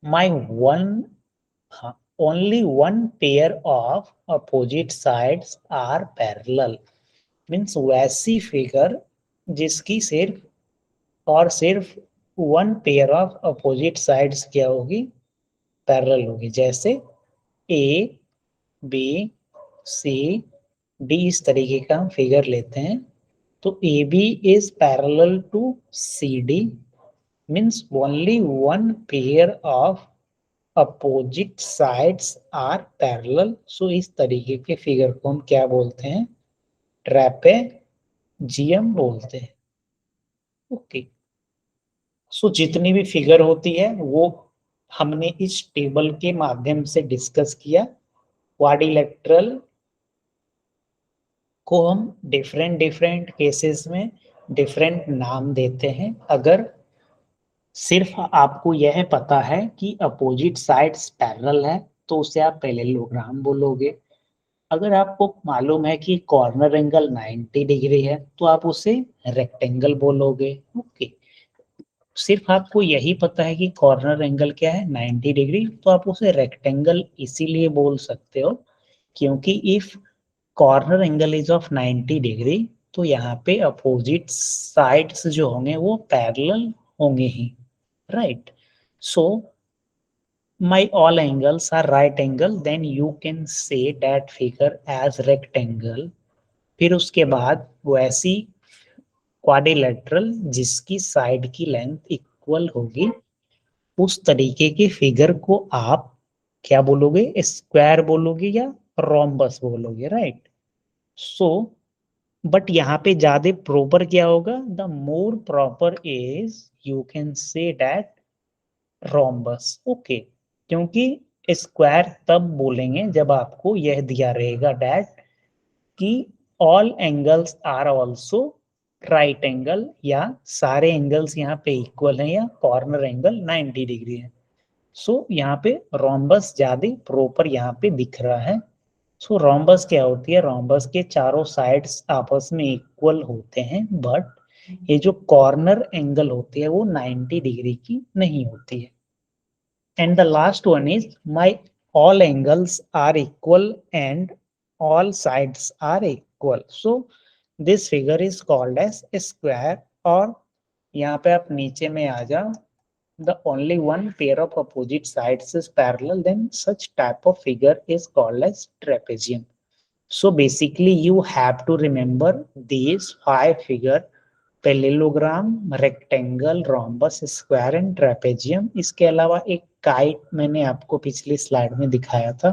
my one, हाँ, only one pair of opposite sides are parallel. Means वैसी फिगर जिसकी सिर्फ और सिर्फ one pair of opposite sides क्या होगी, पैरेलल होगी. जैसे ए बी सी डी इस तरीके का हम फिगर लेते हैं तो A B is parallel to C D. Means only one pair of opposite sides are parallel. So इस तरीके के फिगर को हम क्या बोलते हैं, ट्रेपेजियम बोलते हैं. ओके। सो जितनी भी फिगर होती है वो हमने इस टेबल के माध्यम से डिस्कस किया। क्वाड्रिलेटरल को हम डिफरेंट डिफरेंट केसेस में डिफरेंट नाम देते हैं। अगर सिर्फ आपको यह पता है कि अपोजिट साइड्स पैरेलल है तो उसे आप पैरेललोग्राम बोलोगे। अगर आपको मालूम है कि कॉर्नर एंगल 90 डिग्री है तो आप उसे रेक्टेंगल बोलोगे। ओके। सिर्फ आपको यही पता है कि कॉर्नर एंगल क्या है 90 डिग्री तो आप उसे रेक्टेंगल इसीलिए बोल सकते हो क्योंकि if corner angle is of 90 degree तो यहाँ पे अपोजिट साइड्स जो होंगे वो पैरेलल होंगे ही, right. So my all angles are right angle then you can say that figure as rectangle। फिर उसके बाद वैसी क्वाड्रिलेटरल जिसकी साइड की लेंथ इक्वल होगी उस तरीके के फिगर को आप क्या बोलोगे, स्क्वायर बोलोगे या रोम्बस बोलोगे, राइट। सो बट यहाँ पे ज्यादा प्रॉपर क्या होगा, the more proper is you can say that rhombus. Okay. क्योंकि स्क्वायर तब बोलेंगे जब आपको यह दिया रहेगा दैट कि all angles are also right angle या सारे एंगल्स यहाँ पे इक्वल है या कॉर्नर एंगल 90 डिग्री है। सो यहाँ पे रोम्बस ज्यादा प्रॉपर यहाँ पे दिख रहा है। सो रोम्बस क्या होती है, रोम्बस के चारों साइड्स आपस में इक्वल होते हैं बट ये जो कॉर्नर एंगल होती है वो 90 डिग्री की नहीं होती है। And the last one is my all angles are equal and all sides are equal. So this figure is called as a square। और यहाँ पे आप नीचे में आ जाओ, the only one pair of opposite sides is parallel then such type of figure is called as trapezium। So basically you have to remember these 5 figure: parallelogram, rectangle, rhombus, square and trapezium. इसके अलावा एक kite मैंने आपको पिछली slide में दिखाया था,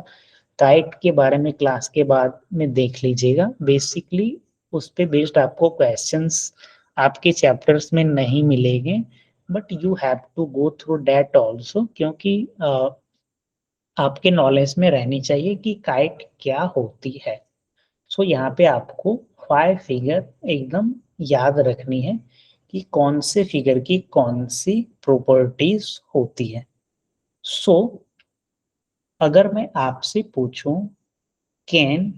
kite के बारे में क्लास के बाद में देख लीजिएगा। बेसिकली उस पे बेस्ड आपको क्वेश्चंस आपके चैप्टर्स में नहीं मिलेंगे but you have to go through that also क्योंकि आपके नॉलेज में रहनी चाहिए कि काइट क्या होती है। सो यहाँ पे आपको 5 फिगर एकदम याद रखनी है कि कौन से फिगर की कौन सी प्रॉपर्टीज होती है। सो अगर मैं आपसे पूछूं can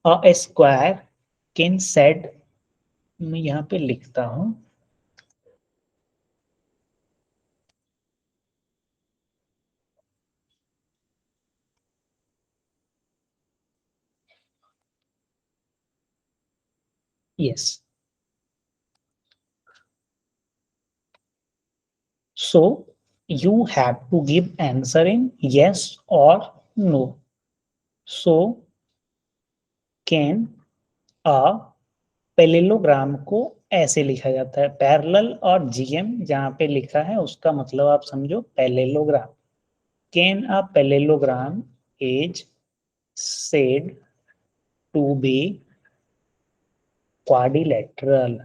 a square can said, मैं यहाँ पे लिखता हूं yes. So you have to give answer in yes or no। so can a parallelogram को ऐसे लिखा जाता है, पैरेलल और जीएम जहां पे लिखा है उसका मतलब आप समझो parallelogram. Can a parallelogram is said to be quadrilateral।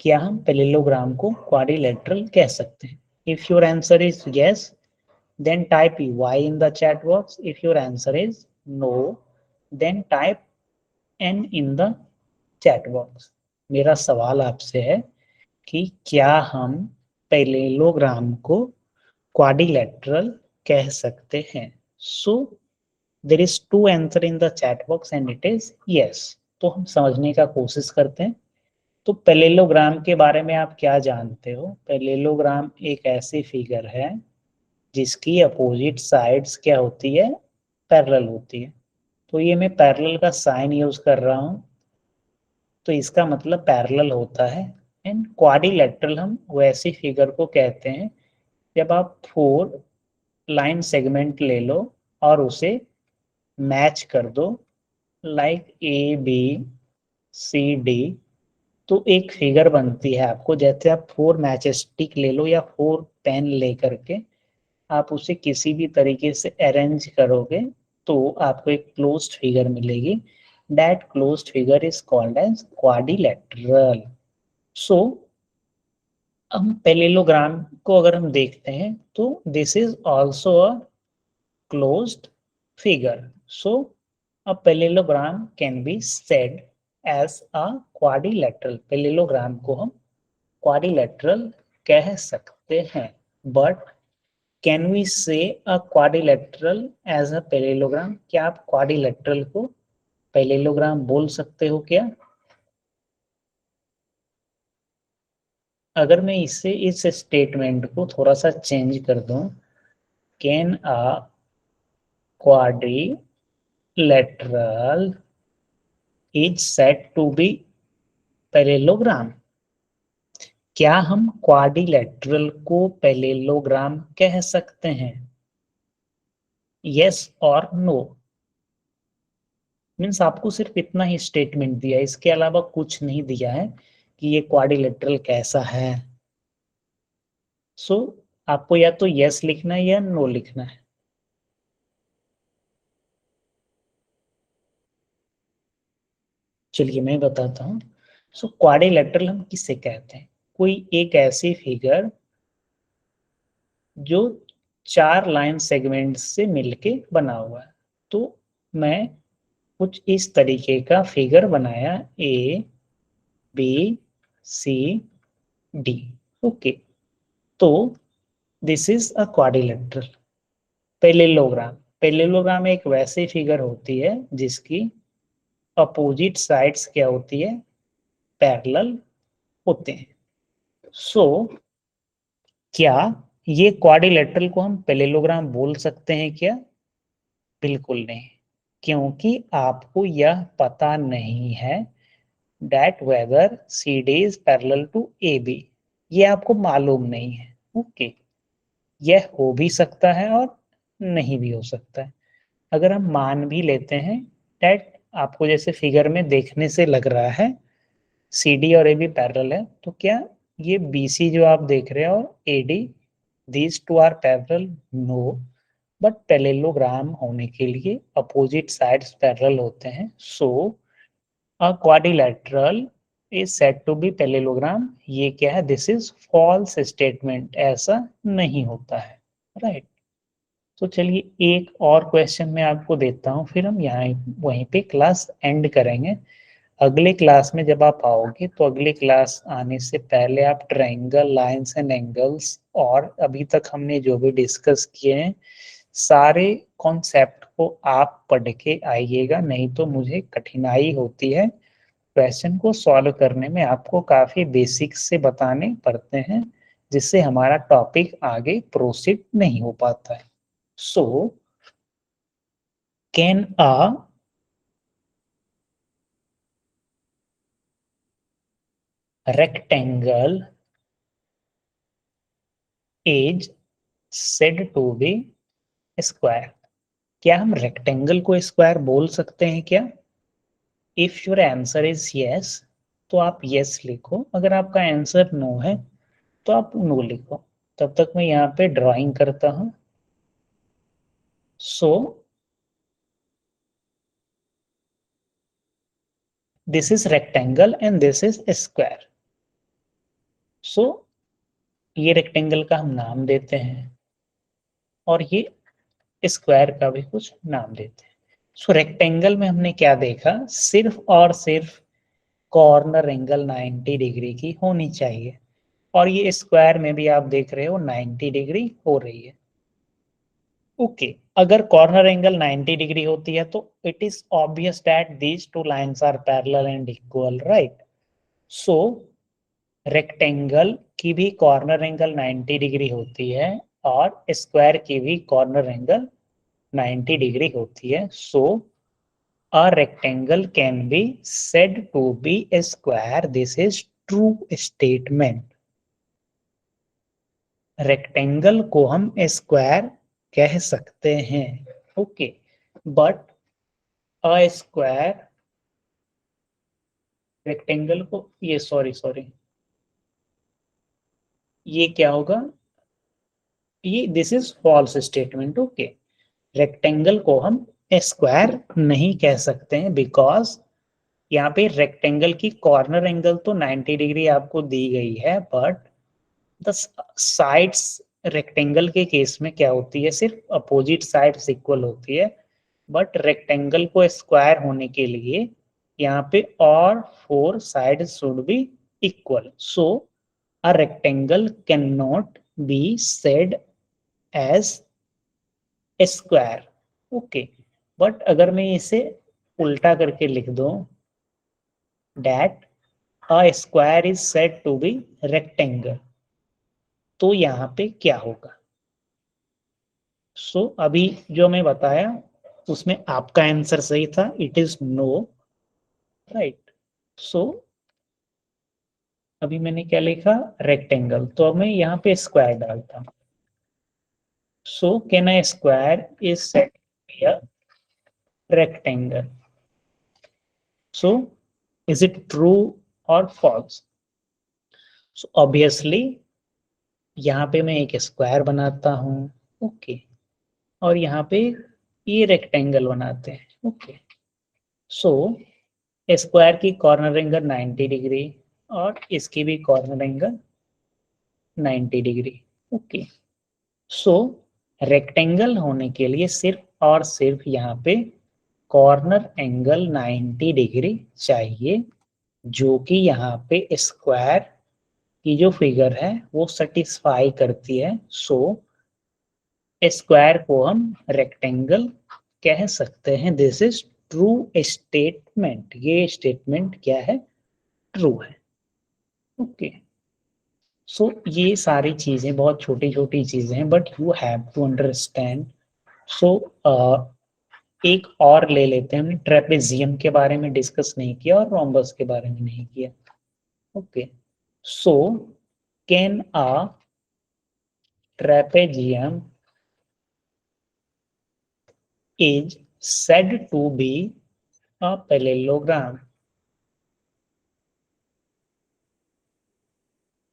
क्या हम पैरेललोग्राम को क्वाड्रिलेटरल कह सकते हैं? If your answer is yes then type y in the chat box। if your answer is no then type n in the chat box। मेरा सवाल आपसे है कि क्या हम पैरेललोग्राम को क्वाड्रिलेटरल कह सकते हैं? So there is to answer in the chat box and it is yes. तो हम समझने का कोशिश करते हैं। तो पैरेललोग्राम के बारे में आप क्या जानते हो? पैरेललोग्राम एक ऐसी फिगर है जिसकी अपोजिट साइड्स क्या होती है, पैरेलल होती है। तो ये मैं पैरेलल का साइन यूज कर रहा हूँ तो इसका मतलब पैरेलल होता है। एंड क्वाड्रिलेटरल हम वैसी फिगर को कहते हैं जब आप 4 लाइन सेगमेंट ले लो और उसे मैच कर दो like A B C D तो एक फिगर बनती है आपको। जैसे आप 4 मैच स्टिक ले लो या 4 पेन ले करके आप उसे किसी भी तरीके से अरेंज करोगे तो आपको एक क्लोज्ड फिगर मिलेगी that closed figure is called as quadrilateral. So हम पैरेललोग्राम को अगर हम देखते हैं तो this is also a closed figure. So a parallelogram can be said as a quadrilateral. Parallelogram को हम quadrilateral कह सकते हैं. But can we say a quadrilateral as a parallelogram? क्या आप quadrilateral को पैरेललोग्राम बोल सकते हो क्या? अगर मैं इससे इस स्टेटमेंट को थोड़ा सा चेंज कर दूं, can a quadrilateral is said to be parallelogram. क्या हम क्वाड्रिलेटरल को पैरेललोग्राम कह सकते हैं? यस और नो. मीन्स आपको सिर्फ इतना ही स्टेटमेंट दिया है, इसके अलावा कुछ नहीं दिया है कि ये क्वाड्रिलेटरल कैसा है. सो आपको या तो यस लिखना है या नो लिखना है. चलिए मैं बताता हूँ. सो क्वाड्रिलेटरल हम किसे कहते हैं? कोई एक ऐसी फिगर जो 4 लाइन सेगमेंट से मिलके बना हुआ है. तो मैं कुछ इस तरीके का फिगर बनाया, A B C D. Okay, तो this is a quadrilateral. Parallelogram, parallelogram एक वैसी फिगर होती है जिसकी अपोजिट साइड्स क्या होती है? पैरेलल होते हैं. सो क्या ये क्वाड्रिलेटरल को हम पैरेललोग्राम बोल सकते हैं क्या? बिल्कुल नहीं, क्योंकि आपको यह पता नहीं है that whether CD is parallel to AB. ये आपको मालूम नहीं है. ओके, यह हो भी सकता है और नहीं भी हो सकता है. अगर हम मान भी लेते हैं that आपको जैसे फिगर में देखने से लग रहा है CD और AB पैरेलल है, तो क्या ये BC जो आप देख रहे हो और AD these two are parallel? No. But parallelogram होने के लिए अपोजिट साइड्स पैरेलल होते हैं. So a quadrilateral is said to be parallelogram. ये क्या है? This is false statement. ऐसा नहीं होता है. राइट. तो चलिए एक और क्वेश्चन मैं आपको देता हूँ, फिर हम यहाँ वहीं पे क्लास एंड करेंगे. अगले क्लास में जब आप आओगे तो अगले क्लास आने से पहले आप ट्रायंगल, लाइंस एंड एंगल्स और अभी तक हमने जो भी डिस्कस किए हैं सारे कॉन्सेप्ट को आप पढ़ के आइएगा, नहीं तो मुझे कठिनाई होती है. क्वेश्चन को सॉल्व करने में आपको काफी बेसिक्स से बताने पड़ते हैं, जिससे हमारा टॉपिक आगे प्रोसीड नहीं हो पाता है. सो can a rectangle is said to be square. क्या हम रेक्टेंगल को स्क्वायर बोल सकते हैं क्या? If your answer is yes तो आप यस लिखो. अगर आपका आंसर नो है तो आप नो लिखो. तब तक मैं यहाँ पे ड्राइंग करता हूँ. So this is rectangle and this is square. So ये रेक्टेंगल का हम नाम देते हैं और ये स्क्वायर का भी कुछ नाम देते हैं. सो रेक्टेंगल में हमने क्या देखा? सिर्फ और सिर्फ कॉर्नर एंगल 90 डिग्री की होनी चाहिए, और ये स्क्वायर में भी आप देख रहे हो 90 डिग्री हो रही है. ओके, अगर कॉर्नर एंगल 90 डिग्री होती है तो it is obvious that these two lines are parallel and equal. Right. So rectangle की भी कॉर्नर एंगल 90 डिग्री होती है और स्क्वायर की भी कॉर्नर एंगल 90 डिग्री होती है. सो a rectangle can be said to be a square. This is true statement. Rectangle को हम स्क्वायर कह सकते हैं. Okay, but a square rectangle को, ये सॉरी ये क्या होगा? ये this is false statement. Okay, rectangle को हम स्क्वायर नहीं कह सकते हैं बिकॉज यहाँ पे रेक्टेंगल की कॉर्नर एंगल तो 90 डिग्री आपको दी गई है, बट द साइड्स रेक्टेंगल के केस में क्या होती है, सिर्फ अपोजिट साइड्स इक्वल होती है, बट रेक्टेंगल को स्क्वायर होने के लिए यहाँ पे और 4 sides should be equal, so a rectangle can not be said as square. Okay, but अगर मैं इसे उल्टा करके लिख दूं, that a square is said to be rectangle, तो यहाँ पे क्या होगा? सो अभी जो मैं बताया उसमें आपका आंसर सही था, इट इज नो, राइट। सो अभी मैंने क्या लिखा, रेक्टेंगल, तो अब मैं यहाँ पे स्क्वायर डालता हूँ। So can a square is said to be a rectangle, so is it true or false? So obviously यहाँ पे मैं एक स्क्वायर बनाता हूँ, ओके, और यहाँ पे ये रेक्टेंगल बनाते हैं, ओके। सो स्क्वायर की कॉर्नर एंगल 90 डिग्री और इसकी भी कॉर्नर एंगल 90 डिग्री, ओके। सो रेक्टेंगल होने के लिए सिर्फ और सिर्फ यहाँ पे कॉर्नर एंगल 90 डिग्री चाहिए, जो कि यहाँ पे स्क्वायर की जो फिगर है वो सेटिस्फाई करती है। सो स्क्वायर को हम रेक्टेंगल कह सकते हैं। दिस इज ट्रू स्टेटमेंट, ये स्टेटमेंट क्या है, ट्रू है, ओके। सो ये सारी चीजें बहुत छोटी छोटी चीजें हैं, but you have to understand. So एक और ले लेते हैं, हमने ट्रेपेजियम के बारे में डिस्कस नहीं किया और रोम्बस के बारे में नहीं किया, okay. So can a trapezium is said to be a parallelogram?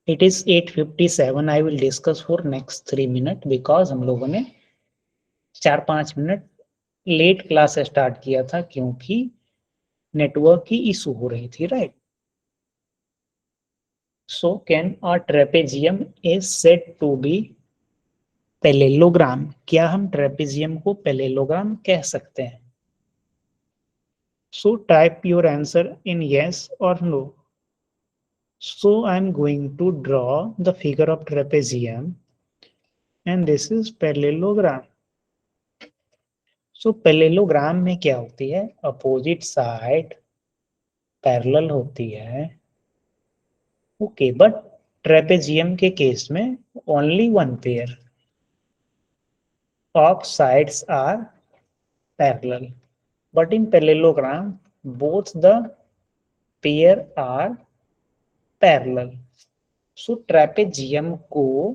It is 8:57. I will discuss for next 3 minutes because हम लोगों ने 4-5 मिनट लेट क्लास स्टार्ट किया था क्योंकि नेटवर्क की इशू हो रही थी, right. So can a trapezium is said to be parallelogram? क्या हम ट्रेपेजियम को पैरेललोग्राम कह सकते हैं? So type your answer in yes और no. So I'm going to draw the figure of trapezium and this is parallelogram. So parallelogram में क्या होती है, अपोजिट साइड पैरेलल होती है, ओके, बट ट्रेपेजियम के केस में only one pair of sides are parallel, but in parallelogram both the pair are parallel. So trapezium को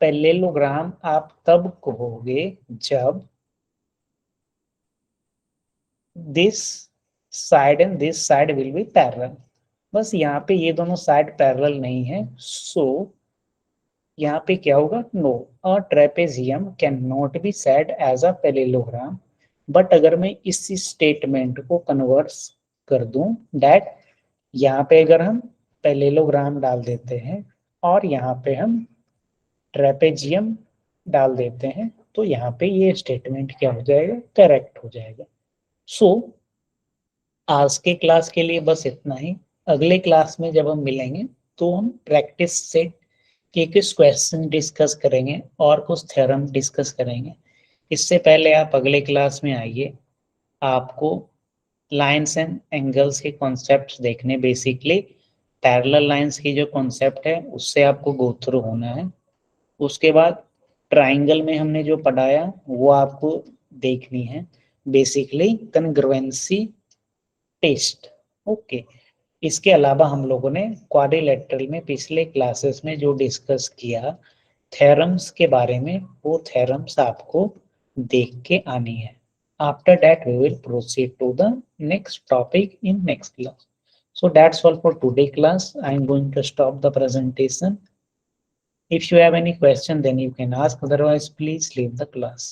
parallelogram आप तब कहोगे जब this side and this side will be parallel. बस यहाँ पे ये दोनों साइड पैरेलल नहीं है, सो यहाँ पे क्या होगा, no, a trapezium can not be said as a parallelogram. But अगर मैं इस स्टेटमेंट को कन्वर्स कर दूं, दैट यहाँ पे अगर हम पैरेललोग्राम डाल देते हैं और यहाँ पे हम ट्रेपेजियम डाल देते हैं, तो यहाँ पे ये स्टेटमेंट क्या हो जाएगा, करेक्ट हो जाएगा। सो आज के क्लास के लिए बस इतना ही। अगले क्लास में जब हम मिलेंगे तो हम प्रैक्टिस सेट के कुछ क्वेश्चन डिस्कस करेंगे और कुछ थ्योरम डिस्कस करेंगे। इससे पहले आप अगले क्लास में आइए, आपको लाइंस एंड एंगल्स के कॉन्सेप्ट्स देखने, बेसिकली पैरेलल लाइंस की जो कॉन्सेप्ट है उससे आपको गो थ्रू होना है। उसके बाद ट्राइंगल में हमने जो पढ़ाया वो आपको देखनी है, बेसिकली कन्ग्रुएंसी टेस्ट, ओके। इसके अलावा हम लोगों ने क्वाड्रिलेटरल में पिछले क्लासेस में जो डिस्कस किया थ्योरम्स के बारे में, वो थ्योरम्स आपको देख के आनी है। After that we will proceed to the next topic in next class. So that's all for today class. I am going to stop the presentation. If you have any question, then you can ask. Otherwise, please leave the class.